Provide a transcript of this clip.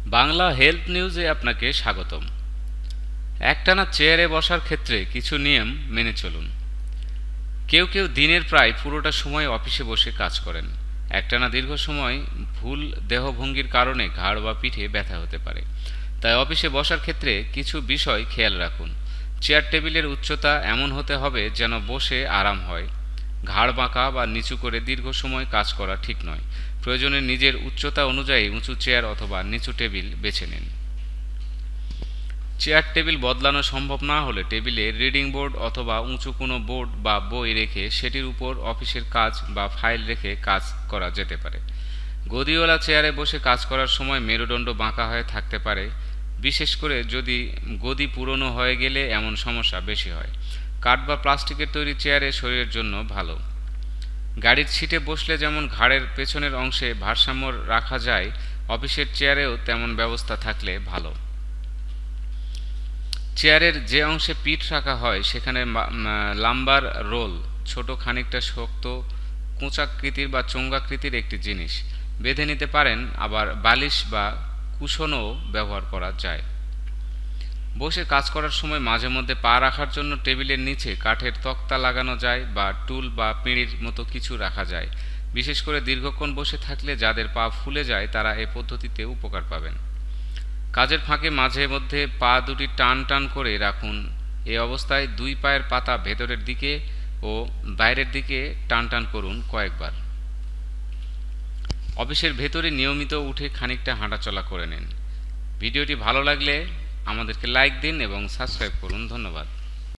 Bangla health নিউজে আপনাকে স্বাগতম। একটানা চেয়ারে বসার ক্ষেত্রে কিছু নিয়ম মেনে চলুন। কেউ কেউ দিনের প্রায় পুরোটা সময় অফিসে বসে কাজ করেন। একটানা দীর্ঘ সময় ভুল দেহভঙ্গির কারণে ঘাড় বা পিঠে ব্যথা হতে পারে। তাই অফিসে বসার ক্ষেত্রে কিছু বিষয় খেয়াল রাখুন। চেয়ার টেবিলের উচ্চতা এমন হতে হবে যেন বসে আরাম হয়। ঘাড় বাঁকা বা নিচু করে দীর্ঘ সময় কাজ করা ঠিক নয়। প্রয়োজনে নিজের উচ্চতা অনুযায়ী উঁচু চেয়ার অথবা নিচু টেবিল বেছে নিন। চেয়ার টেবিল বদলানো সম্ভব না হলে টেবিলে রিডিং বোর্ড অথবা উঁচু কোনো বোর্ড বা বই রেখে সেটির উপর অফিসের কাজ বা ফাইল রেখে কাজ করা যেতে পারে। গদিওয়ালা চেয়ারে বসে কাজ করার সময় মেরুদণ্ড বাঁকা হয়ে থাকতে পারে, বিশেষ করে যদি গদি পুরনো হয়ে গেলে এমন সমস্যা বেশি হয়। কাঠ বা প্লাস্টিকের তৈরি চেয়ারে শরীরের জন্য ভালো। গাড়ির সিটে বসলে যেমন ঘাড়ের পেছনের অংশে ভারসাম্য রাখা যায়, অফিসের চেয়ারেও তেমন ব্যবস্থা থাকলে ভালো। চেয়ারের যে অংশে পিঠ রাখা হয় সেখানে লাম্বার রোল, ছোট খানিকটা শক্ত কোঁচাকৃতির বা চোঙাকৃতির একটি জিনিস বেঁধে নিতে পারেন। আবার বালিশ বা কুশনও ব্যবহার করা যায়। বসে কাজ করার সময় মাঝে মধ্যে পা রাখার জন্য টেবিলের নিচে কাঠের তক্তা লাগানো যায় বা টুল বা পিঁড়ির মতো কিছু রাখা যায়। বিশেষ করে দীর্ঘক্ষণ বসে থাকলে যাদের পা ফুলে যায় তারা এ পদ্ধতিতে উপকার পাবেন। কাজের ফাঁকে মাঝে মধ্যে পা দুটি টান টান করে রাখুন। এই অবস্থায় দুই পায়ের পাতা ভেতরের দিকে ও বাইরের দিকে টান টান করুন কয়েকবার। অফিসের ভেতরে নিয়মিত উঠে খানিকটা হাঁটাচলা করে নিন। ভিডিওটি ভালো লাগলে আমাদেরকে লাইক দিন এবং সাবস্ক্রাইব করুন। ধন্যবাদ।